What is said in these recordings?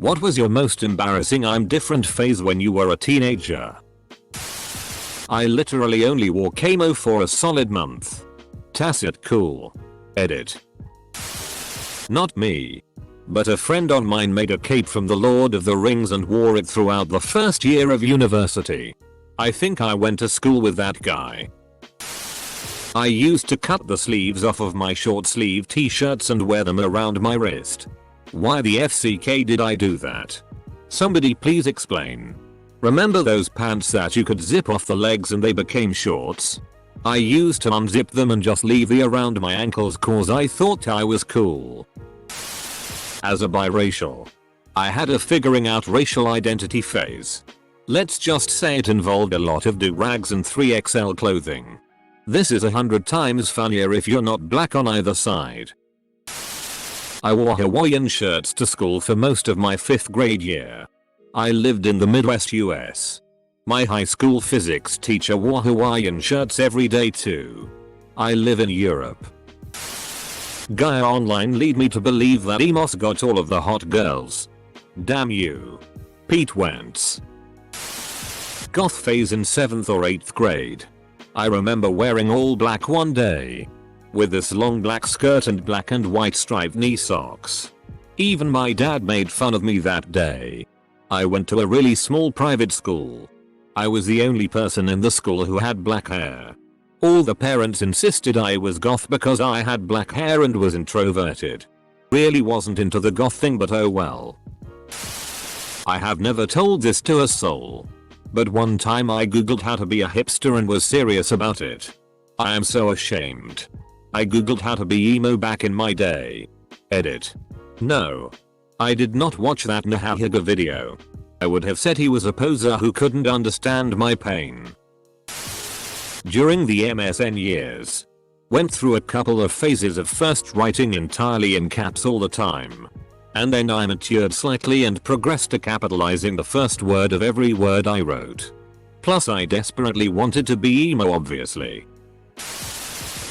What was your most embarrassing I'm different phase when you were a teenager? I literally only wore camo for a solid month. Tacit cool. Edit. Not me. But a friend of mine made a cape from the Lord of the Rings and wore it throughout the first year of university. I think I went to school with that guy. I used to cut the sleeves off of my short sleeve t-shirts and wear them around my wrist. Why the FCK did I do that? Somebody please explain. Remember those pants that you could zip off the legs and they became shorts? I used to unzip them and just leave the around my ankles cause I thought I was cool. As a biracial, I had a figuring out racial identity phase. Let's just say it involved a lot of do-rags and 3XL clothing. This is 100 times funnier if you're not black on either side. I wore Hawaiian shirts to school for most of my 5th grade year. I lived in the Midwest US. My high school physics teacher wore Hawaiian shirts every day too. I live in Europe. Guy online lead me to believe that Emos got all of the hot girls. Damn you. Pete Wentz. Goth phase in 7th or 8th grade. I remember wearing all black one day. With this long black skirt and black and white striped knee socks. Even my dad made fun of me that day. I went to a really small private school. I was the only person in the school who had black hair. All the parents insisted I was goth because I had black hair and was introverted. Really wasn't into the goth thing, but oh well. I have never told this to a soul. But one time I googled how to be a hipster and was serious about it. I am so ashamed. I googled how to be emo back in my day. Edit. No. I did not watch that Nahahiga video. I would have said he was a poser who couldn't understand my pain. During the MSN years. Went through a couple of phases of first writing entirely in caps all the time. And then I matured slightly and progressed to capitalizing the first word of every word I wrote. Plus I desperately wanted to be emo obviously.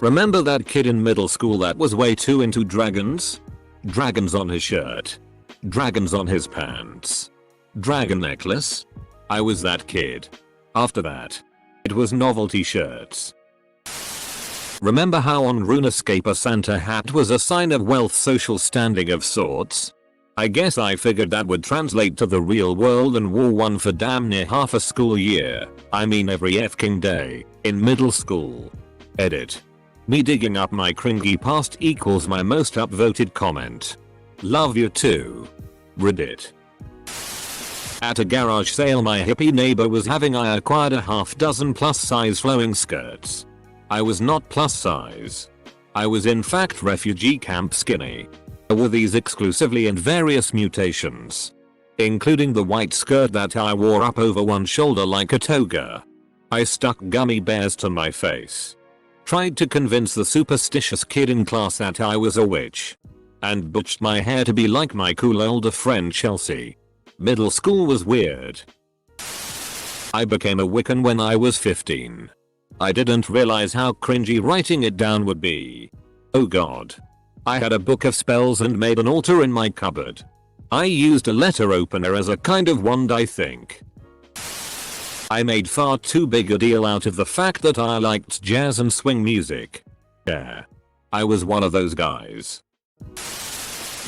Remember that kid in middle school that was way too into dragons? Dragons on his shirt. Dragons on his pants. Dragon necklace? I was that kid. After that, it was novelty shirts. Remember how on RuneScape a Santa hat was a sign of wealth, social standing of sorts? I guess I figured that would translate to the real world and wore one for damn near half a school year. I mean every fking day, in middle school. Edit. Me digging up my cringy past equals my most upvoted comment. Love you too. Reddit. At a garage sale my hippie neighbor was having I acquired a half dozen plus size flowing skirts. I was not plus size. I was in fact refugee camp skinny. I wore these exclusively in various mutations. Including the white skirt that I wore up over one shoulder like a toga. I stuck gummy bears to my face. Tried to convince the superstitious kid in class that I was a witch. And butched my hair to be like my cool older friend Chelsea. Middle school was weird. I became a Wiccan when I was 15. I didn't realize how cringy writing it down would be. Oh god. I had a book of spells and made an altar in my cupboard. I used a letter opener as a kind of wand I think. I made far too big a deal out of the fact that I liked jazz and swing music. Yeah. I was one of those guys.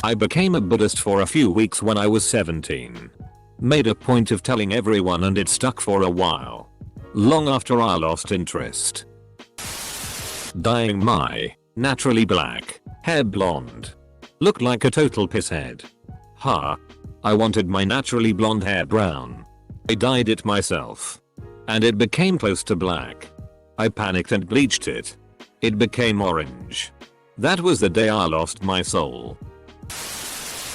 I became a Buddhist for a few weeks when I was 17. Made a point of telling everyone and it stuck for a while. Long after I lost interest. Dyeing my naturally black hair blonde. Looked like a total pisshead. Huh. I wanted my naturally blonde hair brown. I dyed it myself. And it became close to black. I panicked and bleached it. It became orange. That was the day I lost my soul.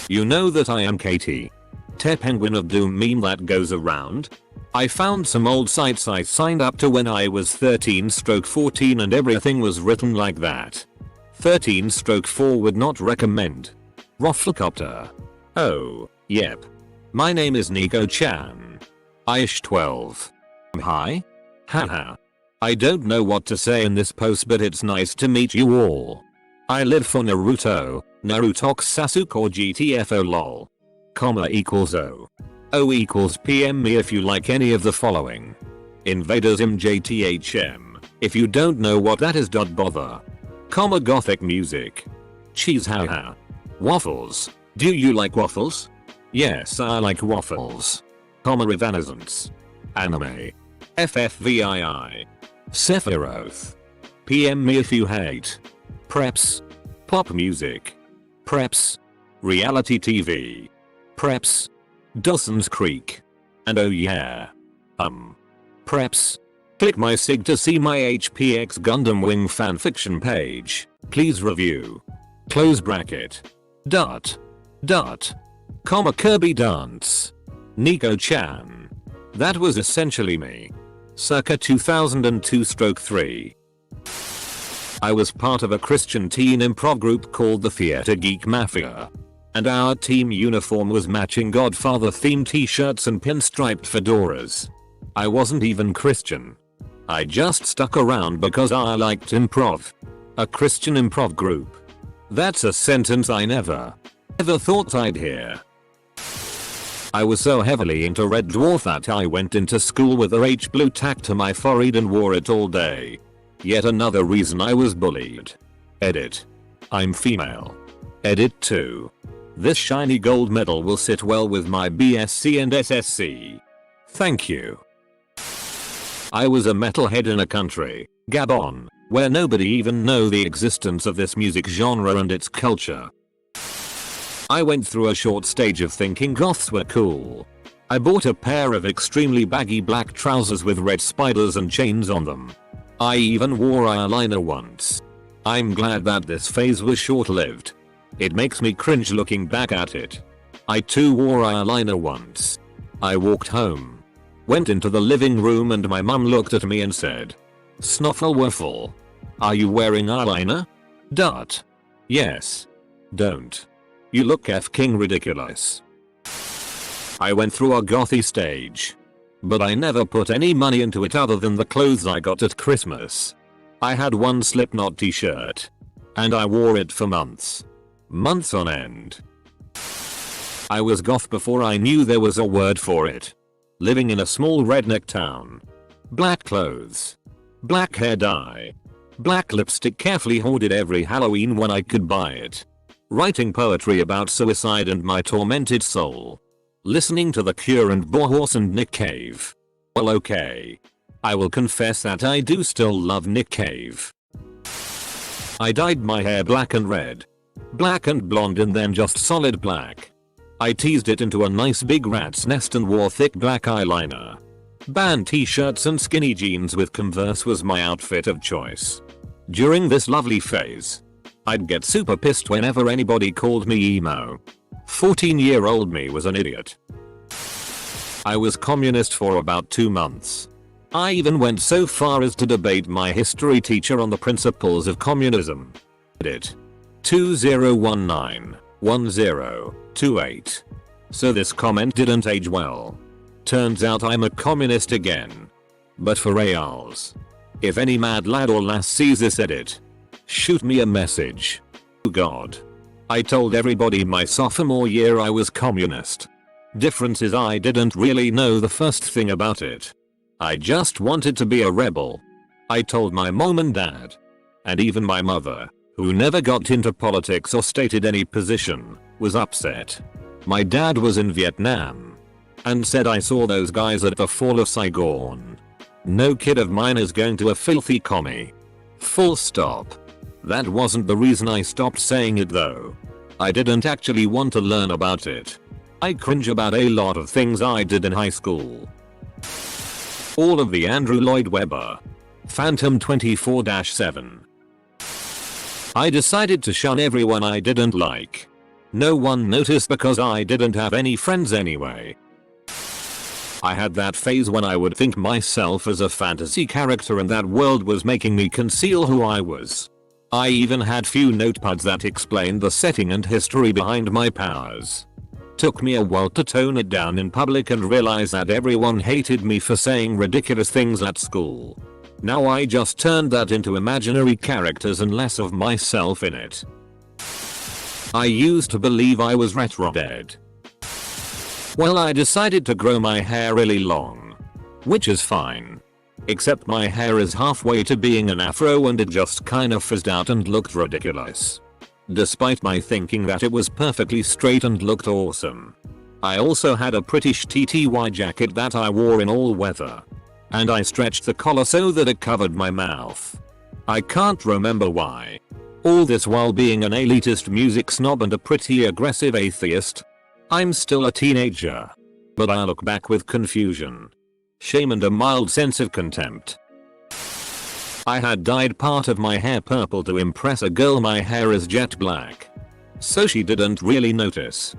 You know that I am Katie. Te Penguin of Doom meme that goes around? I found some old sites I signed up to when I was 13/14 and everything was written like that. 13/4 would not recommend. Rafflecopter. Oh, yep. My name is Nico Chan. Aish 12. Hi? Haha. I don't know what to say in this post but it's nice to meet you all. I live for Naruto, Narutox Sasuke or GTFO lol. comma equals O. O equals PM me if you like any of the following. Invaders MJTHM. If you don't know what that is, don't bother. Comma gothic music. Cheese haha. Waffles. Do you like waffles? Yes, I like waffles. Comma evanescence. Anime. FFVII. Sephiroth. PM me if you hate. Preps. Pop music. Preps. Reality TV. Preps. Dawson's Creek. And oh yeah. Preps. Click my sig to see my HPX Gundam Wing fanfiction page. Please review. Close bracket. Dot. Dot. Comma Kirby Dance. Nico-chan. That was essentially me. Circa 2002/3. I was part of a Christian teen improv group called the Theater Geek Mafia. And our team uniform was matching Godfather themed t-shirts and pinstriped fedoras. I wasn't even Christian. I just stuck around because I liked improv. A Christian improv group. That's a sentence I never ever thought I'd hear. I was so heavily into Red Dwarf that I went into school with a H blue tacked to my forehead and wore it all day. Yet another reason I was bullied. Edit. I'm female. Edit 2. This shiny gold medal will sit well with my BSc and SSc. Thank you. I was a metalhead in a country, Gabon, where nobody even know the existence of this music genre and its culture. I went through a short stage of thinking goths were cool. I bought a pair of extremely baggy black trousers with red spiders and chains on them. I even wore eyeliner once. I'm glad that this phase was short-lived. It makes me cringe looking back at it. I too wore eyeliner once. I walked home. Went into the living room and my mum looked at me and said, "Snuffle-waffle. Are you wearing eyeliner?" Dot. Yes. Don't. You look f***ing ridiculous. I went through a gothy stage. But I never put any money into it other than the clothes I got at Christmas. I had one Slipknot t-shirt. And I wore it for months. Months on end. I was goth before I knew there was a word for it. Living in a small redneck town. Black clothes. Black hair dye. Black lipstick carefully hoarded every Halloween when I could buy it. Writing poetry about suicide and my tormented soul. Listening to The Cure and Bohorse and Nick Cave. Well, okay. I will confess that I do still love Nick Cave. I dyed my hair black and red. Black and blonde and then just solid black. I teased it into a nice big rat's nest and wore thick black eyeliner. Band t-shirts and skinny jeans with Converse was my outfit of choice. During this lovely phase, I'd get super pissed whenever anybody called me emo. 14-year-old me was an idiot. I was communist for about 2 months. I even went so far as to debate my history teacher on the principles of communism. Edit. 2019-1028. So this comment didn't age well. Turns out I'm a communist again. But for reals. If any mad lad or lass sees this edit, shoot me a message. Oh god. I told everybody my sophomore year I was communist. Difference is I didn't really know the first thing about it. I just wanted to be a rebel. I told my mom and dad. And even my mother, who never got into politics or stated any position, was upset. My dad was in Vietnam. And said I saw those guys at the fall of Saigon. No kid of mine is going to a filthy commie. Full stop. That wasn't the reason I stopped saying it though. I didn't actually want to learn about it. I cringe about a lot of things I did in high school. All of the Andrew Lloyd Webber. Phantom 24-7. I decided to shun everyone I didn't like. No one noticed because I didn't have any friends anyway. I had that phase when I would think myself as a fantasy character and that world was making me conceal who I was. I even had few notepads that explained the setting and history behind my powers. Took me a while to tone it down in public and realize that everyone hated me for saying ridiculous things at school. Now I just turned that into imaginary characters and less of myself in it. I used to believe I was retro dead. Well, I decided to grow my hair really long. Which is fine. Except my hair is halfway to being an afro and it just kinda fizzed out and looked ridiculous. Despite my thinking that it was perfectly straight and looked awesome. I also had a pretty TTY jacket that I wore in all weather. And I stretched the collar so that it covered my mouth. I can't remember why. All this while being an elitist music snob and a pretty aggressive atheist. I'm still a teenager. But I look back with confusion, shame and a mild sense of contempt. I had dyed part of my hair purple to impress a girl. My hair is jet black, so she didn't really notice.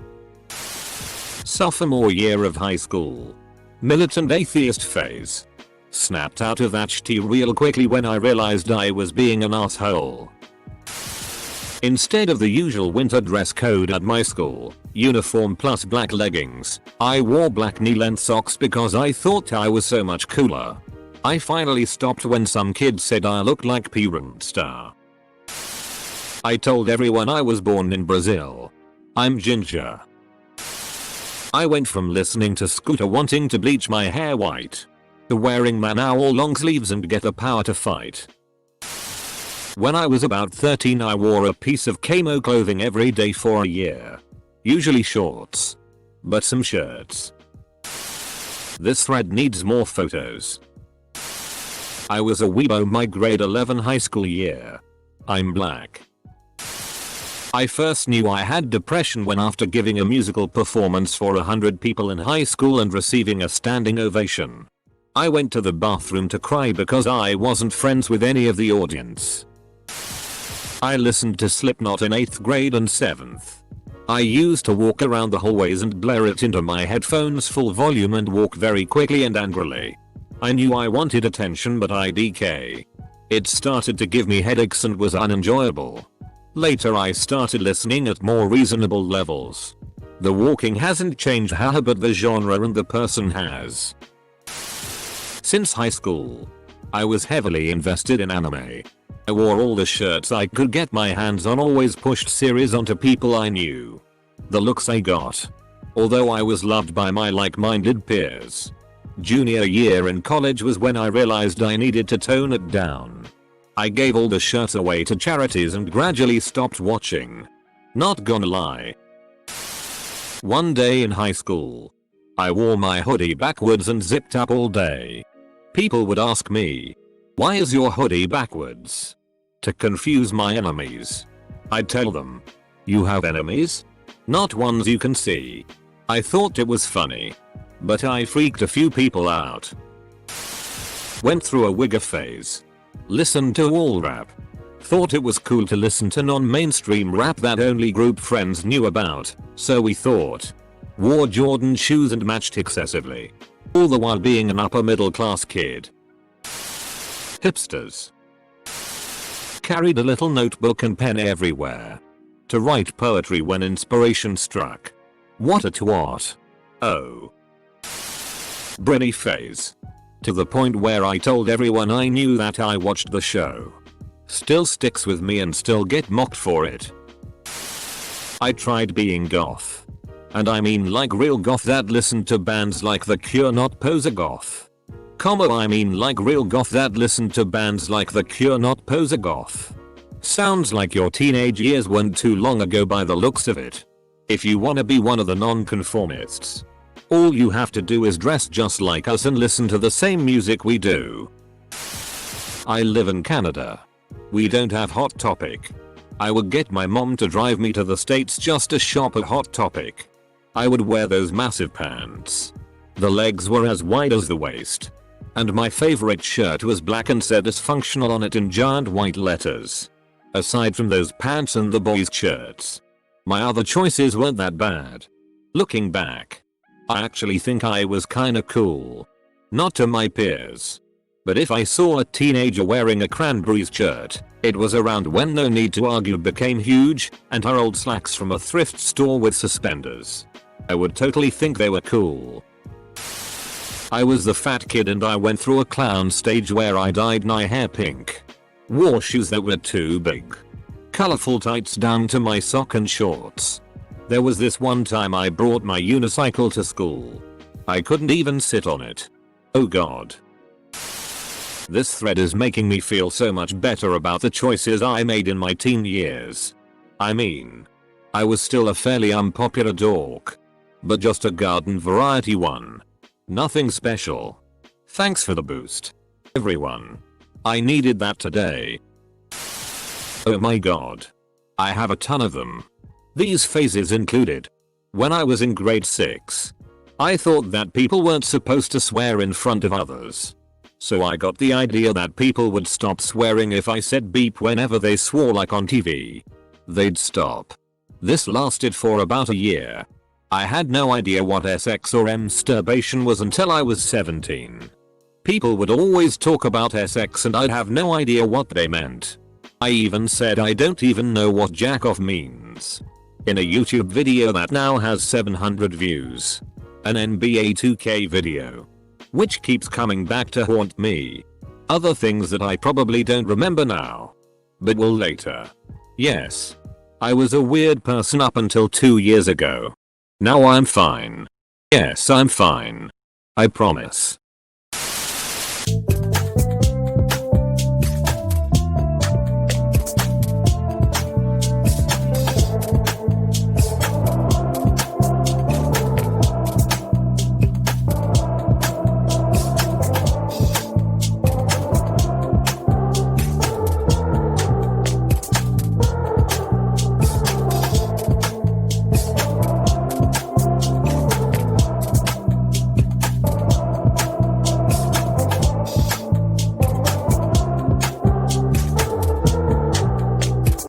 Sophomore year of high school. Militant atheist phase. Snapped out of that shit real quickly when I realized I was being an asshole. Instead of the usual winter dress code at my school, uniform plus black leggings, I wore black knee-length socks because I thought I was so much cooler. I finally stopped when some kid said I looked like P-Rant Star. I told everyone I was born in Brazil. I'm ginger. I went from listening to Scooter wanting to bleach my hair white to wearing Manowar long sleeves and get the power to fight. When I was about 13 I wore a piece of camo clothing every day for a year. Usually shorts. But some shirts. This thread needs more photos. I was a weebo my grade 11 high school year. I'm black. I first knew I had depression when after giving a musical performance for 100 people in high school and receiving a standing ovation. I went to the bathroom to cry because I wasn't friends with any of the audience. I listened to Slipknot in 8th grade and 7th. I used to walk around the hallways and blare it into my headphones full volume and walk very quickly and angrily. I knew I wanted attention but IDK. It started to give me headaches and was unenjoyable. Later I started listening at more reasonable levels. The walking hasn't changed haha but the genre and the person has. Since high school, I was heavily invested in anime. I wore all the shirts I could get my hands on, always pushed series onto people I knew. The looks I got. Although I was loved by my like-minded peers. Junior year in college was when I realized I needed to tone it down. I gave all the shirts away to charities and gradually stopped watching. Not gonna lie. One day in high school, I wore my hoodie backwards and zipped up all day. People would ask me, "Why is your hoodie backwards?" To confuse my enemies. I'd tell them, "You have enemies? Not ones you can see." I thought it was funny. But I freaked a few people out. Went through a wigger phase. Listened to all rap. Thought it was cool to listen to non-mainstream rap that only group friends knew about, so we thought. Wore Jordan shoes and matched excessively. All the while being an upper middle class kid. Hipsters. Carried a little notebook and pen everywhere. To write poetry when inspiration struck. What a twat. Oh. Britney phase. To the point where I told everyone I knew that I watched the show. Still sticks with me and still get mocked for it. I tried being goth. And I mean like real goth that listened to bands like The Cure, not poser goth. I mean like real goth that listened to bands like The Cure, not poser goth. Sounds like your teenage years weren't too long ago by the looks of it. If you wanna be one of the non-conformists, all you have to do is dress just like us and listen to the same music we do. I live in Canada. We don't have Hot Topic. I would get my mom to drive me to the States just to shop at Hot Topic. I would wear those massive pants. The legs were as wide as the waist. And my favorite shirt was black and said dysfunctional on it in giant white letters. Aside from those pants and the boys' shirts, my other choices weren't that bad. Looking back, I actually think I was kinda cool. Not to my peers. But if I saw a teenager wearing a Cranberries shirt, it was around when No Need to Argue became huge, and her old slacks from a thrift store with suspenders. I would totally think they were cool. I was the fat kid and I went through a clown stage where I dyed my hair pink. Wore shoes that were too big. Colorful tights down to my sock and shorts. There was this one time I brought my unicycle to school. I couldn't even sit on it. Oh god. This thread is making me feel so much better about the choices I made in my teen years. I mean, I was still a fairly unpopular dork. But just a garden variety one. Nothing special. Thanks for the boost, everyone. I needed that today. Oh my god. I have a ton of them. These phases included. When I was in grade 6. I thought that people weren't supposed to swear in front of others. So I got the idea that people would stop swearing if I said beep whenever they swore, like on TV. They'd stop. This lasted for about a year. I had no idea what SX or masturbation was until I was 17. People would always talk about SX and I'd have no idea what they meant. I even said I don't even know what jack off means. In a YouTube video that now has 700 views. An NBA 2K video. Which keeps coming back to haunt me. Other things that I probably don't remember now. But will later. Yes. I was a weird person up until 2 years ago. Now I'm fine. Yes, I'm fine. I promise.